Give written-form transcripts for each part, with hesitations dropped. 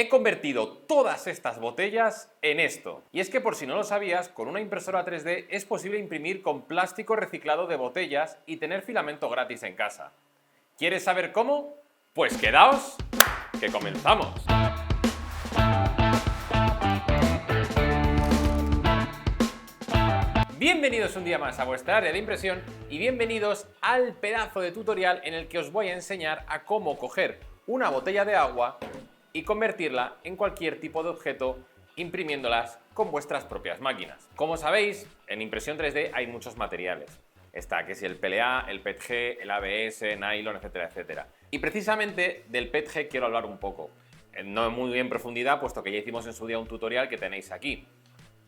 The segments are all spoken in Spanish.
He convertido todas estas botellas en esto. Y es que por si no lo sabías, con una impresora 3D es posible imprimir con plástico reciclado de botellas y tener filamento gratis en casa. ¿Quieres saber cómo? Pues quedaos, que comenzamos. Bienvenidos un día más a vuestra área de impresión y bienvenidos al pedazo de tutorial en el que os voy a enseñar a cómo coger una botella de agua y convertirla en cualquier tipo de objeto imprimiéndolas con vuestras propias máquinas. Como sabéis, en impresión 3D hay muchos materiales. Está que si el PLA, el PETG, el ABS, nylon, etcétera, etcétera. Y precisamente del PETG quiero hablar un poco. No muy en profundidad, puesto que ya hicimos en su día un tutorial que tenéis aquí.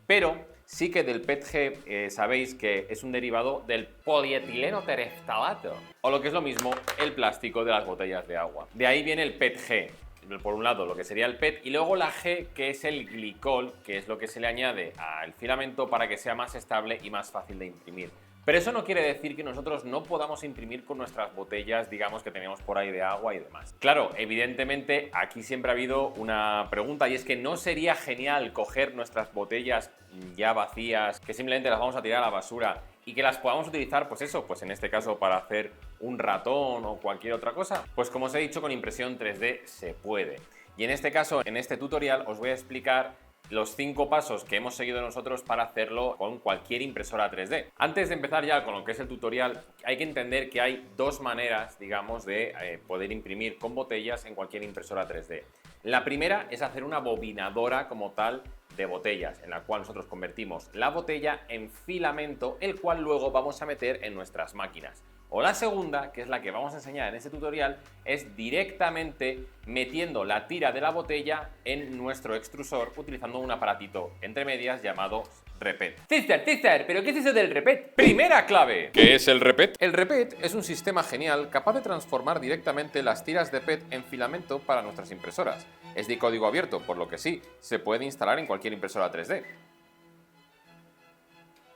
Pero sí que del PETG sabéis que es un derivado del polietileno tereftalato, o lo que es lo mismo, el plástico de las botellas de agua. De ahí viene el PETG. Por un lado lo que sería el PET y luego la G, que es el glicol, que es lo que se le añade al filamento para que sea más estable y más fácil de imprimir. Pero eso no quiere decir que nosotros no podamos imprimir con nuestras botellas, digamos, que tenemos por ahí de agua y demás. Claro, evidentemente aquí siempre ha habido una pregunta y es que ¿no sería genial coger nuestras botellas ya vacías, que simplemente las vamos a tirar a la basura y que las podamos utilizar, pues eso, pues en este caso para hacer un ratón o cualquier otra cosa? Pues como os he dicho, con impresión 3D se puede. Y en este caso, en este tutorial, os voy a explicar los 5 pasos que hemos seguido nosotros para hacerlo con cualquier impresora 3D. Antes de empezar ya con lo que es el tutorial, hay que entender que hay dos maneras, digamos, de poder imprimir con botellas en cualquier impresora 3D. La primera es hacer una bobinadora como tal de botellas, en la cual nosotros convertimos la botella en filamento, el cual luego vamos a meter en nuestras máquinas. O la segunda, que es la que vamos a enseñar en este tutorial, es directamente metiendo la tira de la botella en nuestro extrusor utilizando un aparatito entre medias llamado repet. César, ¿pero qué es eso del repet? Primera clave. ¿Qué es el repet? El repet es un sistema genial capaz de transformar directamente las tiras de PET en filamento para nuestras impresoras. Es de código abierto, por lo que sí, se puede instalar en cualquier impresora 3D.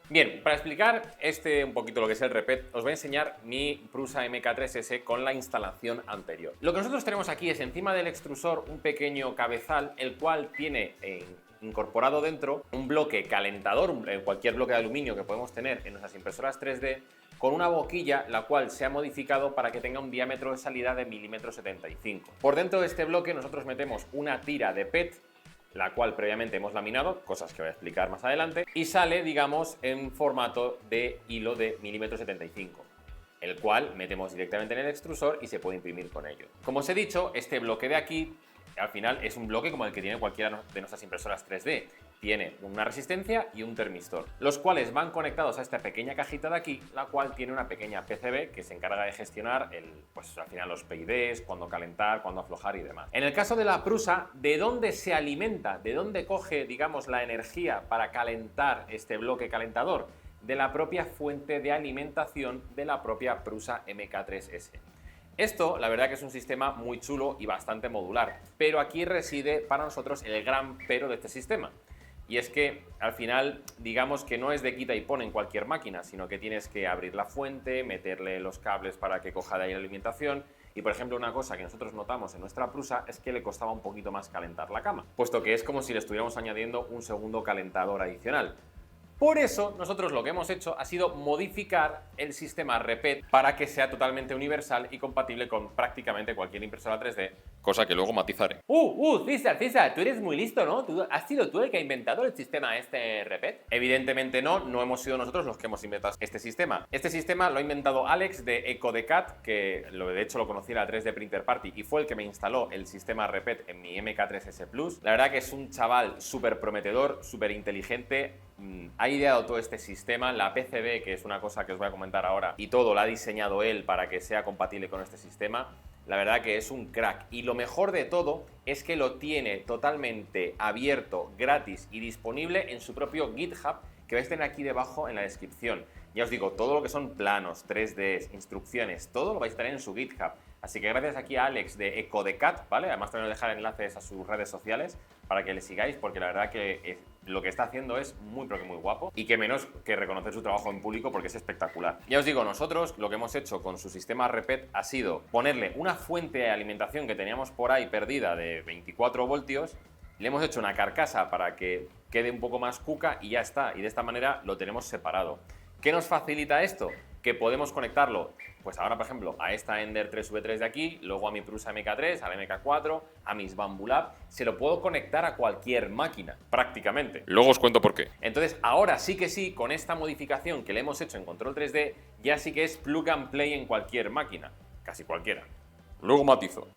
Bien, para explicar un poquito lo que es el repet, os voy a enseñar mi Prusa MK3S con la instalación anterior. Lo que nosotros tenemos aquí es encima del extrusor un pequeño cabezal, el cual tiene incorporado dentro un bloque calentador, cualquier bloque de aluminio que podemos tener en nuestras impresoras 3D, con una boquilla la cual se ha modificado para que tenga un diámetro de salida de 1,75 mm. Por dentro de este bloque nosotros metemos una tira de PET, la cual previamente hemos laminado, cosas que voy a explicar más adelante, y sale, digamos, en formato de hilo de 1,75 mm, el cual metemos directamente en el extrusor y se puede imprimir con ello. Como os he dicho, este bloque de aquí, al final, es un bloque como el que tiene cualquiera de nuestras impresoras 3D. Tiene una resistencia y un termistor, los cuales van conectados a esta pequeña cajita de aquí, la cual tiene una pequeña PCB que se encarga de gestionar pues al final los PIDs, cuándo calentar, cuándo aflojar y demás. En el caso de la Prusa, ¿de dónde se alimenta? ¿De dónde coge, digamos, la energía para calentar este bloque calentador? De la propia fuente de alimentación de la propia Prusa MK3S. Esto, la verdad que es un sistema muy chulo y bastante modular, pero aquí reside para nosotros el gran pero de este sistema. Y es que al final, digamos que no es de quita y pone en cualquier máquina, sino que tienes que abrir la fuente, meterle los cables para que coja de ahí la alimentación. Y por ejemplo, una cosa que nosotros notamos en nuestra Prusa es que le costaba un poquito más calentar la cama, puesto que es como si le estuviéramos añadiendo un segundo calentador adicional. Por eso, nosotros lo que hemos hecho ha sido modificar el sistema repet para que sea totalmente universal y compatible con prácticamente cualquier impresora 3D, cosa que luego matizaré. César, tú eres muy listo, ¿no? ¿Has sido tú el que ha inventado el sistema repet? Evidentemente no hemos sido nosotros los que hemos inventado este sistema. Este sistema lo ha inventado Alex de EcoDecat, que de hecho lo conocí en la 3D Printer Party y fue el que me instaló el sistema repet en mi MK3S Plus. La verdad que es un chaval súper prometedor, súper inteligente. Ha ideado todo este sistema, la PCB, que es una cosa que os voy a comentar ahora, y todo lo ha diseñado él para que sea compatible con este sistema. La verdad que es un crack. Y lo mejor de todo es que lo tiene totalmente abierto, gratis y disponible en su propio GitHub, que vais a tener aquí debajo en la descripción. Ya os digo, todo lo que son planos, 3Ds, instrucciones, todo lo vais a tener en su GitHub. Así que gracias aquí a Alex de Ecodecat, ¿vale? Además te voy a dejar enlaces a sus redes sociales para que le sigáis, porque la verdad que lo que está haciendo es muy, pero que muy guapo, y que menos que reconocer su trabajo en público porque es espectacular. Ya os digo, nosotros lo que hemos hecho con su sistema Repet ha sido ponerle una fuente de alimentación que teníamos por ahí perdida de 24 voltios, le hemos hecho una carcasa para que quede un poco más cuca y ya está, y de esta manera lo tenemos separado. ¿Qué nos facilita esto? Que podemos conectarlo, pues ahora por ejemplo, a esta Ender 3V3 de aquí, luego a mi Prusa MK3, a la MK4, a mis Bambulab, se lo puedo conectar a cualquier máquina, prácticamente. Luego os cuento por qué. Entonces, ahora sí que sí, con esta modificación que le hemos hecho en Control 3D, ya sí que es plug and play en cualquier máquina, casi cualquiera. Luego matizo.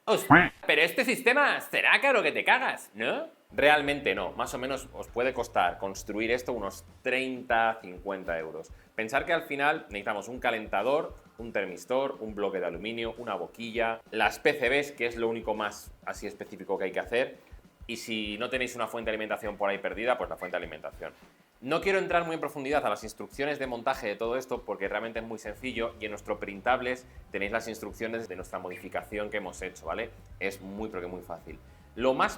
Pero este sistema será caro que te cagas, ¿no? Realmente no, más o menos os puede costar construir esto unos 30-50 euros. Pensar que al final necesitamos un calentador, un termistor, un bloque de aluminio, una boquilla, las PCBs, que es lo único más así específico que hay que hacer, y si no tenéis una fuente de alimentación por ahí perdida, pues la fuente de alimentación. No quiero entrar muy en profundidad a las instrucciones de montaje de todo esto porque realmente es muy sencillo y en nuestro printables tenéis las instrucciones de nuestra modificación que hemos hecho, ¿vale? Es muy, pero que muy fácil. Lo más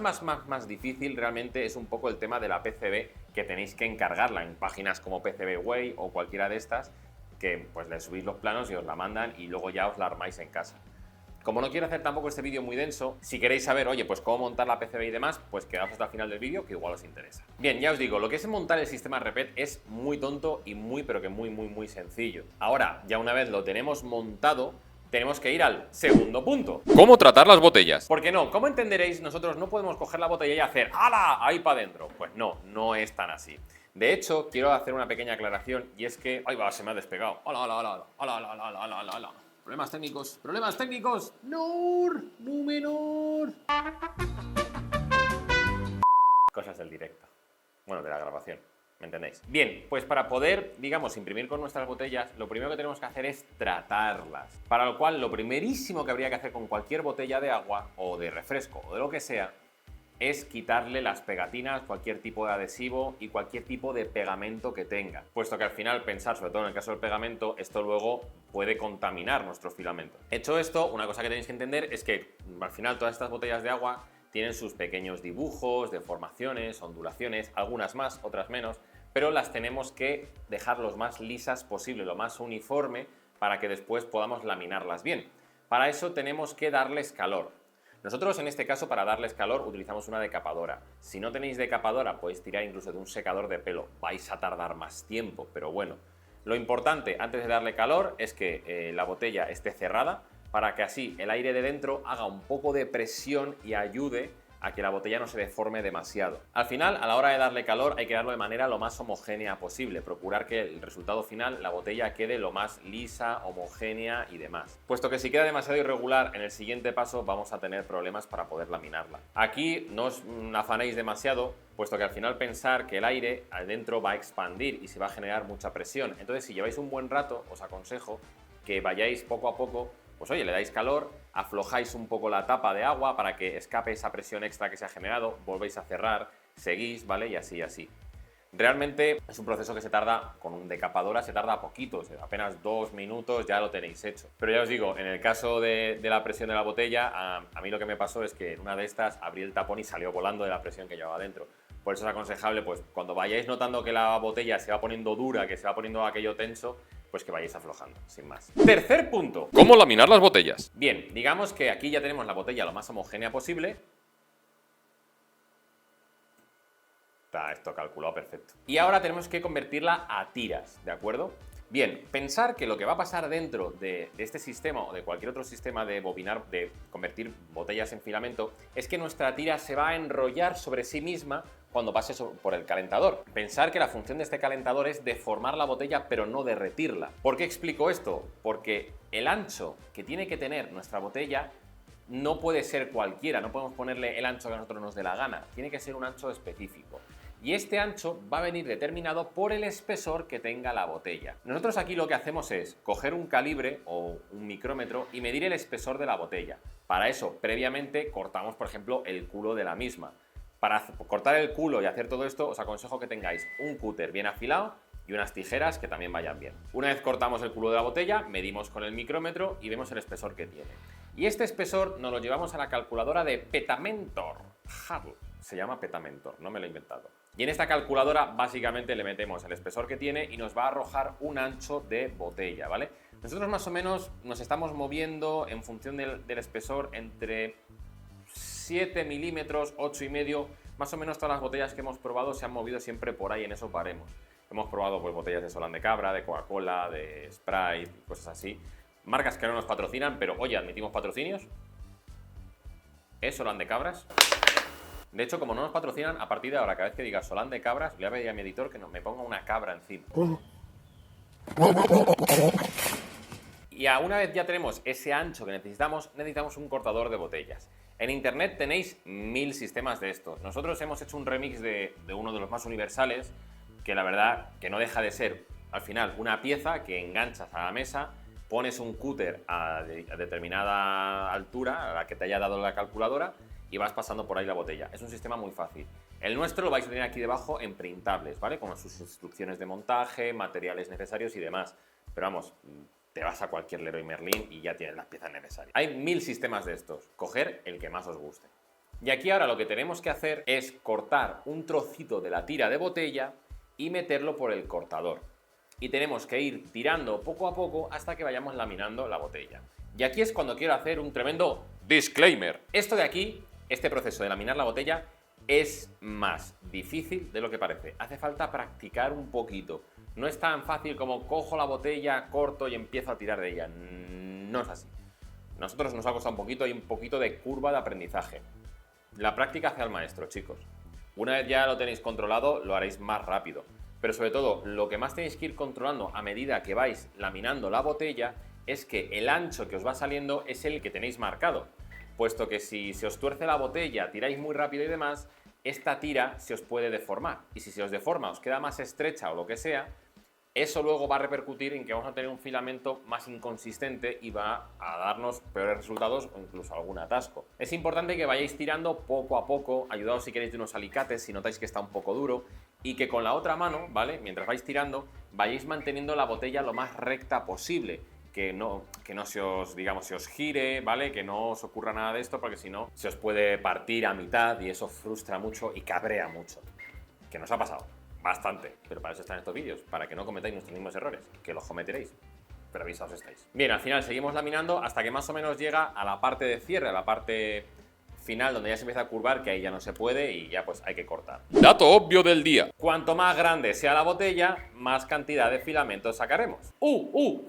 difícil realmente es un poco el tema de la PCB, que tenéis que encargarla en páginas como PCBWay o cualquiera de estas, que pues le subís los planos y os la mandan y luego ya os la armáis en casa. Como no quiero hacer tampoco este vídeo muy denso, si queréis saber, oye, pues cómo montar la PCB y demás, pues quedaos hasta el final del vídeo que igual os interesa. Bien, ya os digo, lo que es montar el sistema Repet es muy tonto y muy, pero que muy sencillo. Ahora, ya una vez lo tenemos montado, tenemos que ir al segundo punto. ¿Cómo tratar las botellas? Porque no, como entenderéis, nosotros no podemos coger la botella y hacer ¡hala! Ahí para adentro. Pues no, no es tan así. De hecho, quiero hacer una pequeña aclaración y es que... ¡Ay va! Se me ha despegado. ¡Hola, hola, hola! ¡Hola, hola, hola, hola, hola, hola! Problemas técnicos, problemas técnicos. ¡Nur! ¡Numenor! Cosas del directo. Bueno, de la grabación. ¿Me entendéis? Bien, pues para poder, digamos, imprimir con nuestras botellas, lo primero que tenemos que hacer es tratarlas. Para lo cual, lo primerísimo que habría que hacer con cualquier botella de agua o de refresco o de lo que sea es quitarle las pegatinas, cualquier tipo de adhesivo y cualquier tipo de pegamento que tenga. Puesto que al final, pensar, sobre todo en el caso del pegamento, esto luego puede contaminar nuestro filamento. Hecho esto, una cosa que tenéis que entender es que al final todas estas botellas de agua tienen sus pequeños dibujos, deformaciones, ondulaciones, algunas más, otras menos, pero las tenemos que dejar lo más lisas posible, lo más uniforme, para que después podamos laminarlas bien. Para eso tenemos que darles calor. Nosotros en este caso para darles calor utilizamos una decapadora. Si no tenéis decapadora podéis tirar incluso de un secador de pelo. Vais a tardar más tiempo, pero bueno. Lo importante antes de darle calor es que la botella esté cerrada para que así el aire de dentro haga un poco de presión y ayude a que la botella no se deforme demasiado. Al final, a la hora de darle calor, hay que darlo de manera lo más homogénea posible, procurar que el resultado final, la botella, quede lo más lisa, homogénea y demás. Puesto que si queda demasiado irregular, en el siguiente paso vamos a tener problemas para poder laminarla. Aquí no os afanéis demasiado, puesto que al final pensar que el aire adentro va a expandir y se va a generar mucha presión. Entonces, si lleváis un buen rato, os aconsejo que vayáis poco a poco, pues oye, le dais calor, aflojáis un poco la tapa de agua para que escape esa presión extra que se ha generado, volvéis a cerrar, seguís, ¿vale? Y así, así. Realmente es un proceso que se tarda, con un decapadora se tarda poquito, apenas 2 minutos ya lo tenéis hecho. Pero ya os digo, en el caso de la presión de la botella, a mí lo que me pasó es que en una de estas abrí el tapón y salió volando de la presión que llevaba dentro. Por eso es aconsejable, pues cuando vayáis notando que la botella se va poniendo dura, que se va poniendo aquello tenso, pues que vayáis aflojando, sin más. Tercer punto. ¿Cómo laminar las botellas? Bien, digamos que aquí ya tenemos la botella lo más homogénea posible. Está esto calculado perfecto. Y ahora tenemos que convertirla a tiras, ¿de acuerdo? Bien, pensar que lo que va a pasar dentro de este sistema o de cualquier otro sistema de bobinar, de convertir botellas en filamento, es que nuestra tira se va a enrollar sobre sí misma cuando pase por el calentador. Pensar que la función de este calentador es deformar la botella pero no derretirla. ¿Por qué explico esto? Porque el ancho que tiene que tener nuestra botella no puede ser cualquiera, no podemos ponerle el ancho que a nosotros nos dé la gana, tiene que ser un ancho específico. Y este ancho va a venir determinado por el espesor que tenga la botella. Nosotros aquí lo que hacemos es coger un calibre o un micrómetro y medir el espesor de la botella. Para eso, previamente cortamos, por ejemplo, el culo de la misma. Para cortar el culo y hacer todo esto, os aconsejo que tengáis un cúter bien afilado y unas tijeras que también vayan bien. Una vez cortamos el culo de la botella, medimos con el micrómetro y vemos el espesor que tiene. Y este espesor nos lo llevamos a la calculadora de Petamentor. Hubble. Se llama Petamentor, no me lo he inventado. Y en esta calculadora básicamente le metemos el espesor que tiene y nos va a arrojar un ancho de botella, ¿vale? Nosotros más o menos nos estamos moviendo en función del espesor entre 7 milímetros, 8,5. Más o menos todas las botellas que hemos probado se han movido siempre por ahí en esos baremos. Hemos probado pues, botellas de Solán de Cabra, de Coca-Cola, de Sprite, cosas así. Marcas que no nos patrocinan, pero oye, admitimos patrocinios. ¿Es Solán de Cabras? De hecho, como no nos patrocinan, a partir de ahora, cada vez que diga Solán de Cabras, le voy a pedir a mi editor que me ponga una cabra encima. Y una vez ya tenemos ese ancho que necesitamos un cortador de botellas. En internet tenéis 1000 sistemas de estos. Nosotros hemos hecho un remix de uno de los más universales, que la verdad que no deja de ser, al final, una pieza que enganchas a la mesa, pones un cúter a determinada altura, a la que te haya dado la calculadora, y vas pasando por ahí la botella. Es un sistema muy fácil. El nuestro lo vais a tener aquí debajo en printables, ¿vale? Con sus instrucciones de montaje, materiales necesarios y demás. Pero vamos, te vas a cualquier Leroy Merlin y ya tienes las piezas necesarias. Hay 1000 sistemas de estos. Coger el que más os guste. Y aquí ahora lo que tenemos que hacer es cortar un trocito de la tira de botella y meterlo por el cortador. Y tenemos que ir tirando poco a poco hasta que vayamos laminando la botella. Y aquí es cuando quiero hacer un tremendo disclaimer. Esto de aquí, este proceso de laminar la botella, es más difícil de lo que parece. Hace falta practicar un poquito. No es tan fácil como cojo la botella, corto y empiezo a tirar de ella. No es así. Nosotros nos ha costado un poquito y un poquito de curva de aprendizaje. La práctica hace al maestro, chicos. Una vez ya lo tenéis controlado, lo haréis más rápido. Pero sobre todo, lo que más tenéis que ir controlando a medida que vais laminando la botella es que el ancho que os va saliendo es el que tenéis marcado. Puesto que si se os tuerce la botella, tiráis muy rápido y demás, esta tira se os puede deformar. Y si se os deforma, os queda más estrecha o lo que sea, eso luego va a repercutir en que vamos a tener un filamento más inconsistente y va a darnos peores resultados o incluso algún atasco. Es importante que vayáis tirando poco a poco, ayudaos si queréis de unos alicates si notáis que está un poco duro, y que con la otra mano, ¿vale? Mientras vais tirando, vayáis manteniendo la botella lo más recta posible. Que no se os, digamos, se os gire, ¿vale? Que no os ocurra nada de esto, porque si no, se os puede partir a mitad y eso frustra mucho y cabrea mucho. Que nos ha pasado bastante, pero para eso están estos vídeos, para que no cometáis nuestros mismos errores, que los cometeréis, pero avisaos estáis. Bien, al final seguimos laminando hasta que más o menos llega a la parte de cierre, a la parte final donde ya se empieza a curvar, que ahí ya no se puede y ya pues hay que cortar. Dato obvio del día. Cuanto más grande sea la botella, más cantidad de filamentos sacaremos.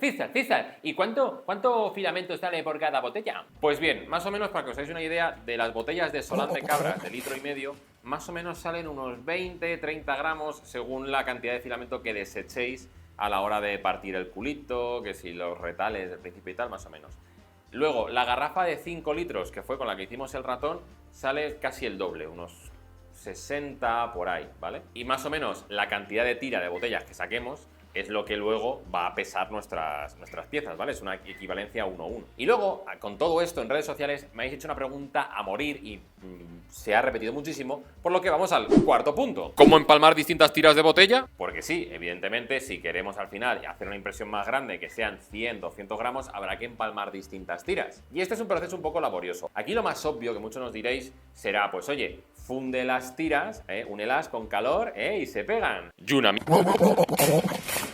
César, ¿y cuánto filamento sale por cada botella? Pues bien, más o menos para que os hagáis una idea, de las botellas de Solán de Cabra de 1,5 litros, más o menos salen unos 20-30 gramos según la cantidad de filamento que desechéis a la hora de partir el culito, que si los retales del principio y tal, más o menos. Luego, la garrafa de 5 litros, que fue con la que hicimos el ratón, sale casi el doble, unos 60 por ahí, ¿vale? Y más o menos la cantidad de tira de botellas que saquemos es lo que luego va a pesar nuestras piezas, ¿vale? Es una equivalencia 1-1. Y luego, con todo esto en redes sociales, me habéis hecho una pregunta a morir y se ha repetido muchísimo, por lo que vamos al cuarto punto. ¿Cómo empalmar distintas tiras de botella? Porque sí, evidentemente, si queremos al final hacer una impresión más grande, que sean 100, 200 gramos, habrá que empalmar distintas tiras. Y este es un proceso un poco laborioso. Aquí lo más obvio que muchos nos diréis será, pues oye, funde las tiras, únelas con calor, y se pegan. Yuna.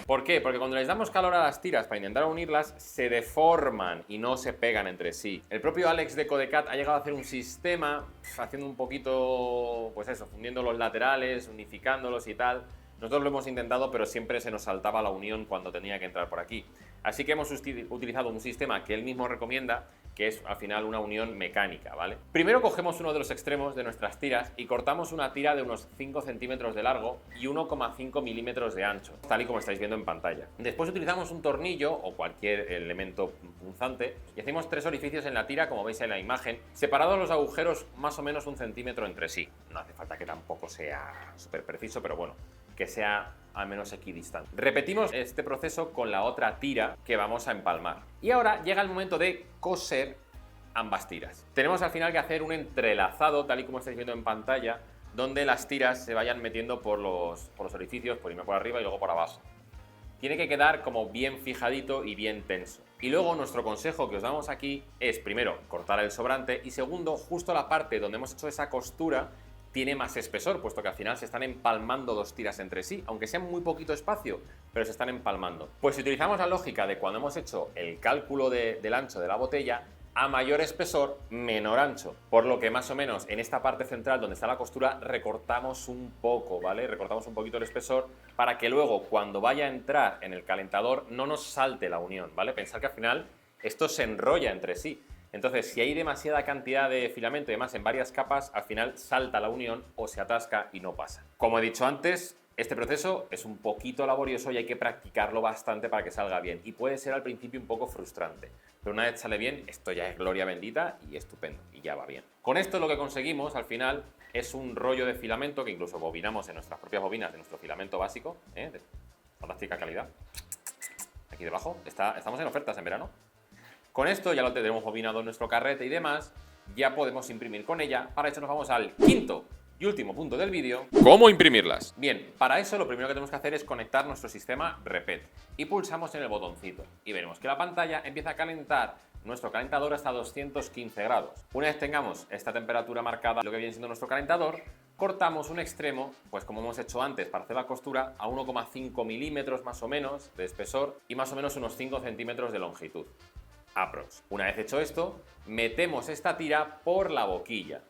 ¿Por qué? Porque cuando les damos calor a las tiras para intentar unirlas, se deforman y no se pegan entre sí. El propio Alex de Codecat ha llegado a hacer un sistema haciendo un poquito, pues eso, fundiendo los laterales, unificándolos y tal. Nosotros lo hemos intentado, pero siempre se nos saltaba la unión cuando tenía que entrar por aquí. Así que hemos utilizado un sistema que él mismo recomienda, que es al final una unión mecánica, ¿vale? Primero cogemos uno de los extremos de nuestras tiras y cortamos una tira de unos 5 centímetros de largo y 1,5 milímetros de ancho, tal y como estáis viendo en pantalla. Después utilizamos un tornillo o cualquier elemento punzante y hacemos 3 orificios en la tira, como veis en la imagen, separados los agujeros más o menos 1 centímetro entre sí. No hace falta que tampoco sea súper preciso, pero bueno, que sea al menos equidistante. Repetimos este proceso con la otra tira que vamos a empalmar. Y ahora llega el momento de coser ambas tiras. Tenemos al final que hacer un entrelazado, tal y como estáis viendo en pantalla, donde las tiras se vayan metiendo por los orificios, primero por arriba y luego por abajo. Tiene que quedar como bien fijadito y bien tenso. Y luego nuestro consejo que os damos aquí es, primero, cortar el sobrante y segundo, justo la parte donde hemos hecho esa costura tiene más espesor, puesto que al final se están empalmando dos tiras entre sí, aunque sea muy poquito espacio, pero se están empalmando. Pues si utilizamos la lógica de cuando hemos hecho el cálculo del ancho de la botella, a mayor espesor, menor ancho. Por lo que más o menos en esta parte central donde está la costura recortamos un poco, ¿vale? Recortamos un poquito el espesor para que luego cuando vaya a entrar en el calentador no nos salte la unión, ¿vale? Pensar que al final esto se enrolla entre sí. Entonces, si hay demasiada cantidad de filamento y demás en varias capas, al final salta la unión o se atasca y no pasa. Como he dicho antes, este proceso es un poquito laborioso y hay que practicarlo bastante para que salga bien. Y puede ser al principio un poco frustrante, pero una vez sale bien, esto ya es gloria bendita y estupendo, y ya va bien. Con esto lo que conseguimos al final es un rollo de filamento que incluso bobinamos en nuestras propias bobinas de nuestro filamento básico, de fantástica calidad. Aquí debajo, estamos en ofertas en verano. Con esto ya lo tenemos bobinado en nuestro carrete y demás, ya podemos imprimir con ella. Para eso nos vamos al quinto y último punto del vídeo. ¿Cómo imprimirlas? Bien, para eso lo primero que tenemos que hacer es conectar nuestro sistema Repet y pulsamos en el botoncito y veremos que la pantalla empieza a calentar nuestro calentador hasta 215 grados. Una vez tengamos esta temperatura marcada, lo que viene siendo nuestro calentador, cortamos un extremo, pues como hemos hecho antes para hacer la costura, a 1,5 milímetros más o menos de espesor y más o menos unos 5 centímetros de longitud. Aprox. Una vez hecho esto, metemos esta tira por la boquilla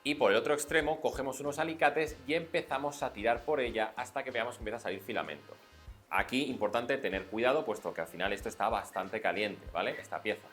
y por el otro extremo cogemos unos alicates y empezamos a tirar por ella hasta que veamos que empieza a salir filamento. Aquí, importante tener cuidado, puesto que al final esto está bastante caliente, ¿vale? Esta pieza.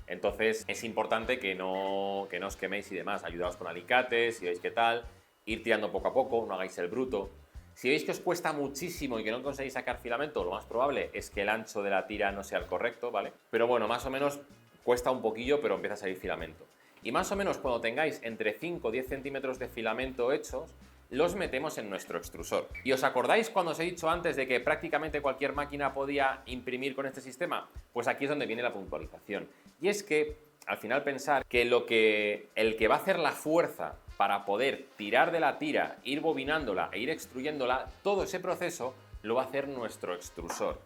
Entonces es importante que no os queméis y demás. Ayudaos con alicates, si veis qué tal, ir tirando poco a poco, no hagáis el bruto. Si veis que os cuesta muchísimo y que no conseguís sacar filamento, lo más probable es que el ancho de la tira no sea el correcto, ¿vale? Pero bueno, más o menos cuesta un poquillo, pero empieza a salir filamento. Y más o menos cuando tengáis entre 5 o 10 centímetros de filamento hechos, los metemos en nuestro extrusor. ¿Y os acordáis cuando os he dicho antes de que prácticamente cualquier máquina podía imprimir con este sistema? Pues aquí es donde viene la puntualización. Y es que, al final, pensar que el que va a hacer la fuerza para poder tirar de la tira, ir bobinándola e ir extruyéndola, todo ese proceso lo va a hacer nuestro extrusor.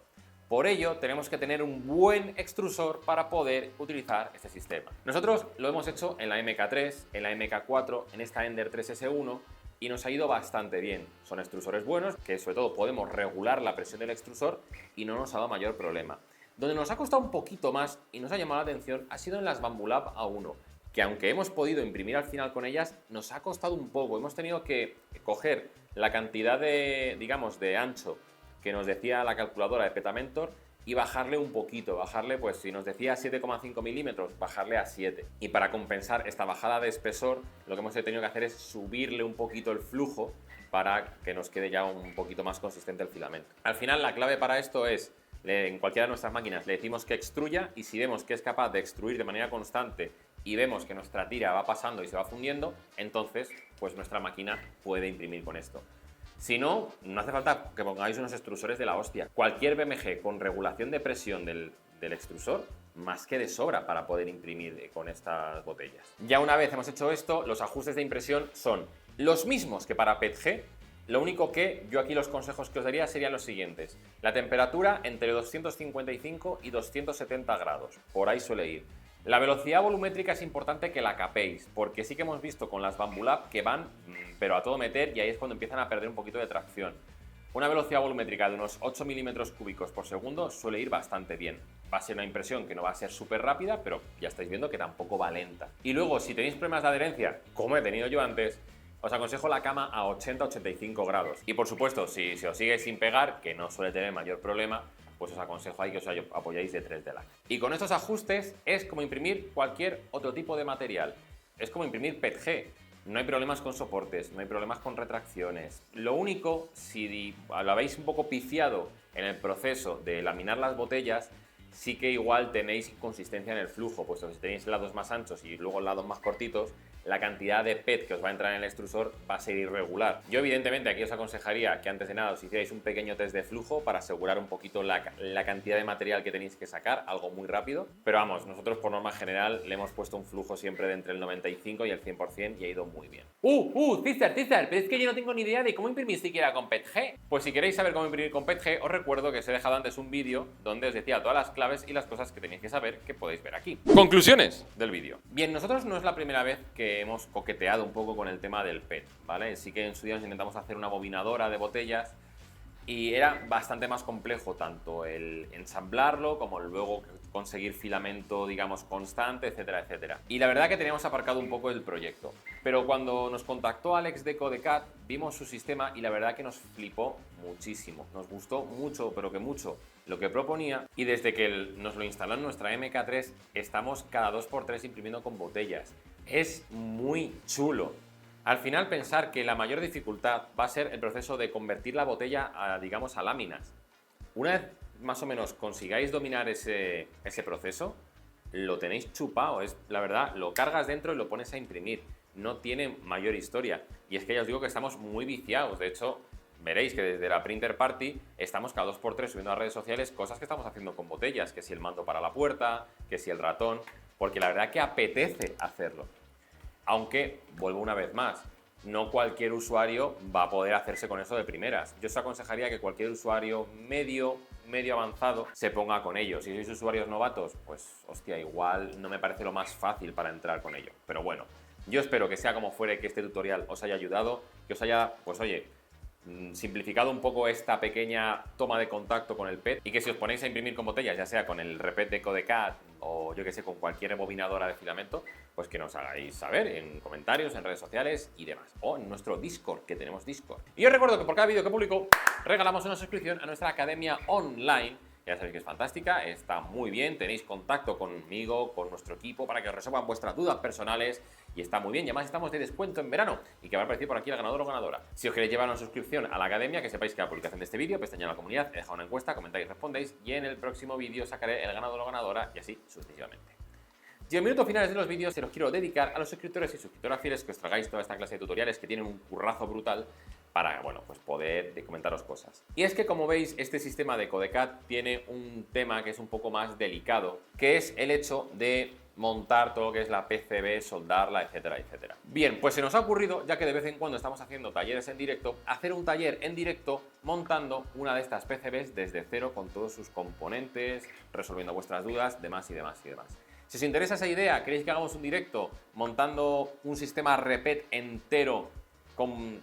Por ello, tenemos que tener un buen extrusor para poder utilizar este sistema. Nosotros lo hemos hecho en la MK3, en la MK4, en esta Ender 3S1 y nos ha ido bastante bien. Son extrusores buenos, que sobre todo podemos regular la presión del extrusor y no nos ha dado mayor problema. Donde nos ha costado un poquito más y nos ha llamado la atención ha sido en las Bambulab A1, que aunque hemos podido imprimir al final con ellas, nos ha costado un poco. Hemos tenido que coger la cantidad de ancho que nos decía la calculadora de Petamentor y bajarle un poquito, pues si nos decía 7,5 milímetros, bajarle a 7. Y para compensar esta bajada de espesor, lo que hemos tenido que hacer es subirle un poquito el flujo para que nos quede ya un poquito más consistente el filamento. Al final, la clave para esto es, en cualquiera de nuestras máquinas le decimos que extruya y si vemos que es capaz de extruir de manera constante y vemos que nuestra tira va pasando y se va fundiendo, entonces pues nuestra máquina puede imprimir con esto. Si no, no hace falta que pongáis unos extrusores de la hostia. Cualquier BMG con regulación de presión del extrusor, más que de sobra para poder imprimir con estas botellas. Ya una vez hemos hecho esto, los ajustes de impresión son los mismos que para PETG. Lo único que yo aquí los consejos que os daría serían los siguientes. La temperatura entre 255 y 270 grados, por ahí suele ir. La velocidad volumétrica es importante que la capéis, porque sí que hemos visto con las Bambulab que van, pero a todo meter, y ahí es cuando empiezan a perder un poquito de tracción. Una velocidad volumétrica de unos 8 milímetros cúbicos por segundo suele ir bastante bien. Va a ser una impresión que no va a ser súper rápida, pero ya estáis viendo que tampoco va lenta. Y luego, si tenéis problemas de adherencia, como he tenido yo antes, os aconsejo la cama a 80-85 grados. Y por supuesto, si se os sigue sin pegar, que no suele tener mayor problema, pues os aconsejo ahí que os apoyéis de 3 de lacre. Y con estos ajustes es como imprimir cualquier otro tipo de material. Es como imprimir PETG. No hay problemas con soportes, no hay problemas con retracciones. Lo único, si lo habéis un poco pifiado en el proceso de laminar las botellas, sí que igual tenéis inconsistencia en el flujo, puesto que si tenéis lados más anchos y luego lados más cortitos, la cantidad de PET que os va a entrar en el extrusor va a ser irregular. Yo evidentemente aquí os aconsejaría que antes de nada os hicierais un pequeño test de flujo para asegurar un poquito la cantidad de material que tenéis que sacar, algo muy rápido. Pero vamos, nosotros por norma general le hemos puesto un flujo siempre de entre el 95 y el 100% y ha ido muy bien. César, pero es que yo no tengo ni idea de cómo imprimir siquiera con PETG. Pues si queréis saber cómo imprimir con PETG, os recuerdo que os he dejado antes un vídeo donde os decía todas las claves y las cosas que tenéis que saber que podéis ver aquí. Conclusiones del vídeo. Bien, nosotros no es la primera vez que hemos coqueteado un poco con el tema del PET, ¿vale? Sí que en su día nos intentamos hacer una bobinadora de botellas y era bastante más complejo tanto el ensamblarlo como luego conseguir filamento, digamos, constante, etcétera, etcétera. Y la verdad que teníamos aparcado un poco el proyecto. Pero cuando nos contactó Alex de Codecat, vimos su sistema y la verdad que nos flipó muchísimo. Nos gustó mucho, pero que mucho, lo que proponía. Y desde que nos lo instaló en nuestra MK3, estamos cada 2x3 imprimiendo con botellas. Es muy chulo. Al final pensar que la mayor dificultad va a ser el proceso de convertir la botella a, digamos, a láminas. Una vez más o menos consigáis dominar ese proceso, lo tenéis chupado. Es, la verdad, lo cargas dentro y lo pones a imprimir. No tiene mayor historia. Y es que ya os digo que estamos muy viciados. De hecho, veréis que desde la Printer Party estamos cada 2x3 subiendo a redes sociales cosas que estamos haciendo con botellas. Que si el mando para la puerta, que si el ratón. Porque la verdad que apetece hacerlo. Aunque, vuelvo una vez más, no cualquier usuario va a poder hacerse con eso de primeras. Yo os aconsejaría que cualquier usuario medio avanzado se ponga con ello. Si sois usuarios novatos, pues hostia, igual no me parece lo más fácil para entrar con ello. Pero bueno, yo espero que sea como fuere, que este tutorial os haya ayudado, que os haya, pues oye, simplificado un poco esta pequeña toma de contacto con el PET y que si os ponéis a imprimir con botellas, ya sea con el repet de Codecat o yo que sé, con cualquier bobinadora de filamento, pues que nos hagáis saber en comentarios, en redes sociales y demás. O en nuestro Discord, que tenemos Discord. Y os recuerdo que por cada vídeo que publico regalamos una suscripción a nuestra academia online. Ya sabéis que es fantástica, está muy bien, tenéis contacto conmigo, con nuestro equipo, para que os resuelvan vuestras dudas personales y está muy bien. Y además estamos de descuento en verano y que va a aparecer por aquí el ganador o ganadora. Si os queréis llevar una suscripción a la academia, que sepáis que a la publicación de este vídeo, pestaña en la comunidad, he dejado una encuesta, comentáis, respondéis y en el próximo vídeo sacaré el ganador o ganadora y así sucesivamente. Y en minutos finales de los vídeos se los quiero dedicar a los suscriptores y suscriptoras fieles que os tragáis toda esta clase de tutoriales que tienen un currazo brutal para, bueno, pues poder comentaros cosas. Y es que, como veis, este sistema de Codecat tiene un tema que es un poco más delicado, que es el hecho de montar todo lo que es la PCB, soldarla, etcétera, etcétera. Bien, pues se nos ha ocurrido, ya que de vez en cuando estamos haciendo talleres en directo, hacer un taller en directo montando una de estas PCBs desde cero con todos sus componentes, resolviendo vuestras dudas, demás y demás y demás. Si os interesa esa idea, queréis que hagamos un directo montando un sistema repet entero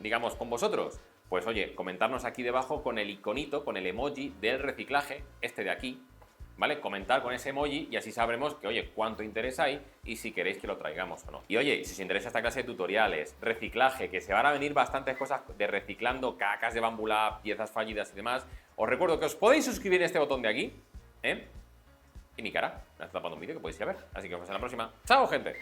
digamos, con vosotros, pues oye, comentarnos aquí debajo con el iconito, con el emoji del reciclaje, este de aquí, ¿vale? Comentar con ese emoji y así sabremos que, oye, cuánto interés hay y si queréis que lo traigamos o no. Y oye, si os interesa esta clase de tutoriales, reciclaje, que se van a venir bastantes cosas de reciclando cacas de bambulá, piezas fallidas y demás, os recuerdo que os podéis suscribir en este botón de aquí, y mi cara, me está tapando un vídeo que podéis ir a ver. Así que os vemos en la próxima. ¡Chao, gente!